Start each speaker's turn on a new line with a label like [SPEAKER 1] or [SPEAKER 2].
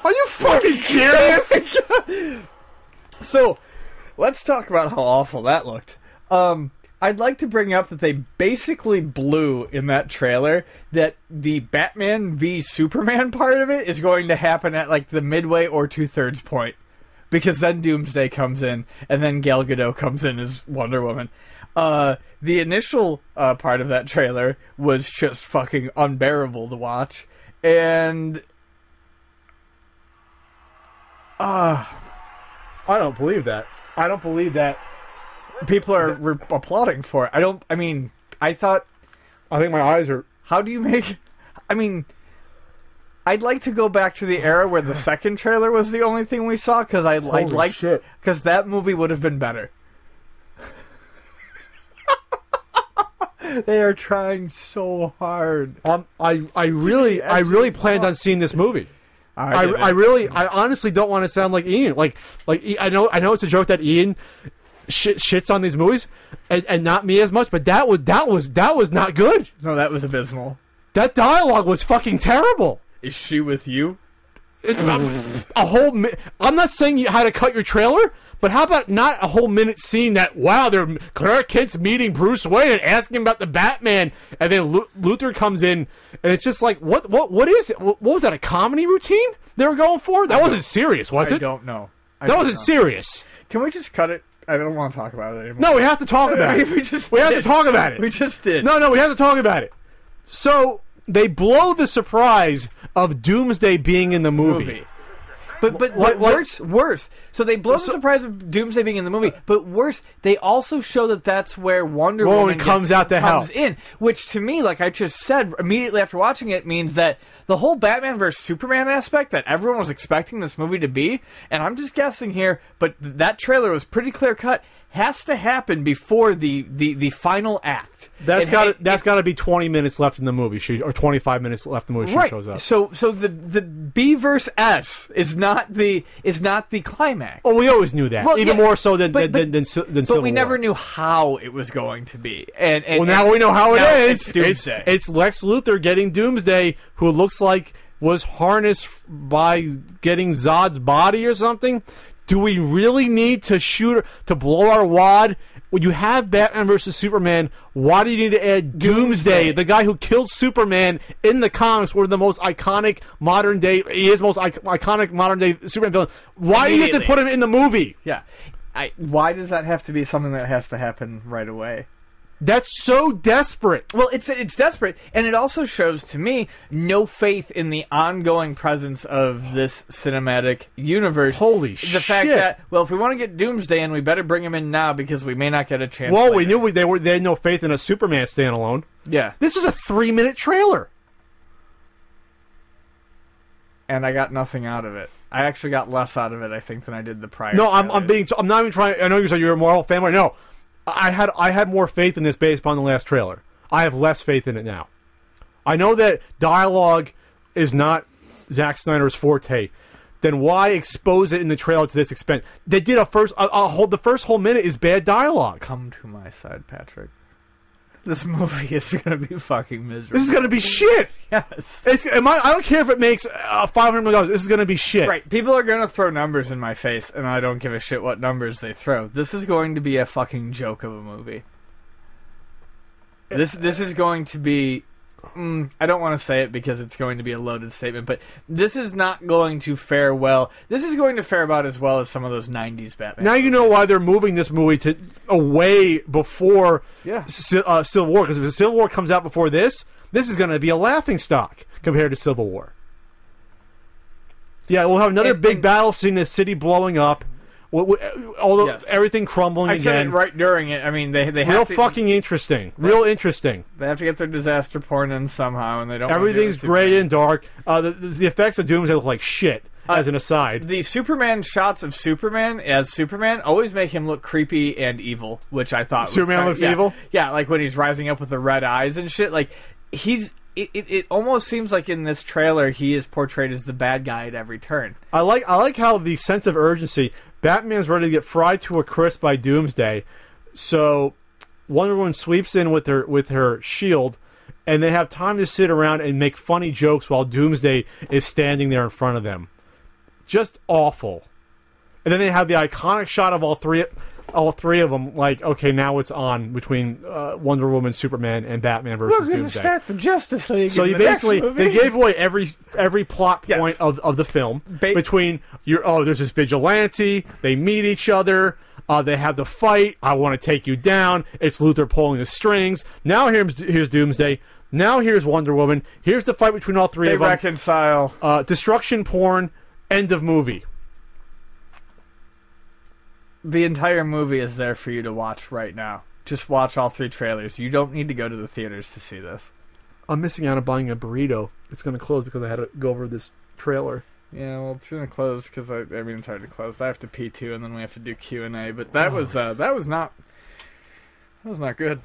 [SPEAKER 1] Are you fucking serious?
[SPEAKER 2] So, let's talk about how awful that looked. I'd like to bring up that they basically blew in that trailer that the Batman v Superman part of it is going to happen at like the midway or 2/3 point. Because then Doomsday comes in, and then Gal Gadot comes in as Wonder Woman. The initial part of that trailer was just fucking unbearable to watch. And...
[SPEAKER 1] I don't believe that. I don't believe that.
[SPEAKER 2] People are applauding for it. I thought...
[SPEAKER 1] I think my eyes are...
[SPEAKER 2] How do you make... I mean... I'd like to go back to the era where the second trailer was the only thing we saw, because I'd like... Because that movie would have been better. They are trying so hard.
[SPEAKER 1] I really planned on seeing this movie. I honestly don't want to sound like Ian. Like I know it's a joke that Ian shits on these movies, and not me as much. But that was not good.
[SPEAKER 2] No, that was abysmal.
[SPEAKER 1] That dialogue was fucking terrible.
[SPEAKER 2] Is she with you?
[SPEAKER 1] I'm not saying you had to cut your trailer, but how about not a whole minute scene that, wow, Clark Kent's meeting Bruce Wayne and asking him about the Batman, and then Luthor comes in, and it's just like, what is it? What was that, a comedy routine they were going for? That wasn't serious, was it?
[SPEAKER 2] I don't know.
[SPEAKER 1] That wasn't serious.
[SPEAKER 2] Can we just cut it? I don't want to talk about it anymore.
[SPEAKER 1] No, we have to talk about it. We have to talk about it.
[SPEAKER 2] We just did.
[SPEAKER 1] No, we have to talk about it. So, they blow the surprise of Doomsday being in the movie.
[SPEAKER 2] But worse. So they blow the surprise of Doomsday being in the movie, but worse, they also show that that's where Wonder Woman
[SPEAKER 1] comes
[SPEAKER 2] in, which to me, like I just said, immediately after watching it, means that the whole Batman vs Superman aspect that everyone was expecting this movie to be, and I'm just guessing here, but that trailer was pretty clear cut, has to happen before the final act.
[SPEAKER 1] That's got to be 20 minutes left in the movie, or 25 minutes left in the movie. She shows up.
[SPEAKER 2] So the B versus S is not the climax.
[SPEAKER 1] Oh, we always knew that. Even more so than Civil War.
[SPEAKER 2] But we never knew how it was going to be. And
[SPEAKER 1] now we know how it is.
[SPEAKER 2] It's
[SPEAKER 1] Lex Luthor getting Doomsday, who looks like was harnessed by getting Zod's body or something. Do we really need to blow our wad? When you have Batman versus Superman, why do you need to add Doomsday, the guy who killed Superman in the comics, one of the most iconic modern day, iconic modern day Superman villain? Why do you have to put him in the movie?
[SPEAKER 2] Yeah. Why does that have to be something that has to happen right away?
[SPEAKER 1] That's so desperate.
[SPEAKER 2] Well, it's desperate, and it also shows to me no faith in the ongoing presence of this cinematic universe.
[SPEAKER 1] Holy shit!
[SPEAKER 2] The fact that, well, if we want to get Doomsday in, we better bring him in now because we may not get a chance.
[SPEAKER 1] Well,
[SPEAKER 2] later.
[SPEAKER 1] we knew they had no faith in a Superman standalone.
[SPEAKER 2] Yeah,
[SPEAKER 1] this is a 3-minute trailer,
[SPEAKER 2] and I got nothing out of it. I actually got less out of it, I think, than I did the prior.
[SPEAKER 1] No, I'm not even trying. I know you said you're a Marvel fan, right? No. I had more faith in this based upon the last trailer. I have less faith in it now. I know that dialogue is not Zack Snyder's forte. Then why expose it in the trailer to this extent? They did the first whole minute is bad dialogue.
[SPEAKER 2] Come to my side, Patrick. This movie is going to be fucking miserable.
[SPEAKER 1] This is going to be shit.
[SPEAKER 2] Yes.
[SPEAKER 1] I don't care if it makes $500 million. This is going to be shit.
[SPEAKER 2] Right. People are going to throw numbers in my face, and I don't give a shit what numbers they throw. This is going to be a fucking joke of a movie. This is going to be... I don't want to say it because it's going to be a loaded statement, but this is not going to fare well. This is going to fare about as well as some of those 90s Batman.
[SPEAKER 1] Now you know why they're moving this movie away before Civil War, because if Civil War comes out before this is going to be a laughingstock compared to Civil War. Yeah, we'll have another big battle scene, the city blowing up. Everything crumbling again.
[SPEAKER 2] I said it right during it. I mean, they have to...
[SPEAKER 1] fucking interesting. Real interesting.
[SPEAKER 2] They have to get their disaster porn in somehow, and they don't...
[SPEAKER 1] Everything's gray and dark. The effects of Doomsday look like shit, as an aside.
[SPEAKER 2] The Superman shots of Superman as Superman always make him look creepy and evil, which I thought
[SPEAKER 1] Superman looks evil?
[SPEAKER 2] Yeah, like when he's rising up with the red eyes and shit. Like, he's... It almost seems like in this trailer he is portrayed as the bad guy at every turn.
[SPEAKER 1] I like how the sense of urgency... Batman's ready to get fried to a crisp by Doomsday, so Wonder Woman sweeps in with her shield, and they have time to sit around and make funny jokes while Doomsday is standing there in front of them. just awful. And then they have the iconic shot of all three of them. Like, okay, now it's on between Wonder Woman, Superman, and Batman versus
[SPEAKER 2] We're going to
[SPEAKER 1] Doomsday.
[SPEAKER 2] start the Justice League.
[SPEAKER 1] So
[SPEAKER 2] in
[SPEAKER 1] you
[SPEAKER 2] the next
[SPEAKER 1] basically
[SPEAKER 2] movie.
[SPEAKER 1] they gave away every plot
[SPEAKER 2] Yes.
[SPEAKER 1] point of the film
[SPEAKER 2] Ba-
[SPEAKER 1] between there's this vigilante, they meet each other, they have the fight. I want to take you down. It's Luthor pulling the strings. Now here's Doomsday. Now here's Wonder Woman. Here's the fight between all three
[SPEAKER 2] They
[SPEAKER 1] of them.
[SPEAKER 2] reconcile.
[SPEAKER 1] Destruction porn. End of movie.
[SPEAKER 2] The entire movie is there for you to watch right now. Just watch all 3 trailers. You don't need to go to the theaters to see this.
[SPEAKER 1] I'm missing out on buying a burrito. It's going to close because I had to go over this trailer.
[SPEAKER 2] Yeah, well, it's gonna close because I mean it's hard to close. I have to pee too, and then we have to do Q&A. But that was not good.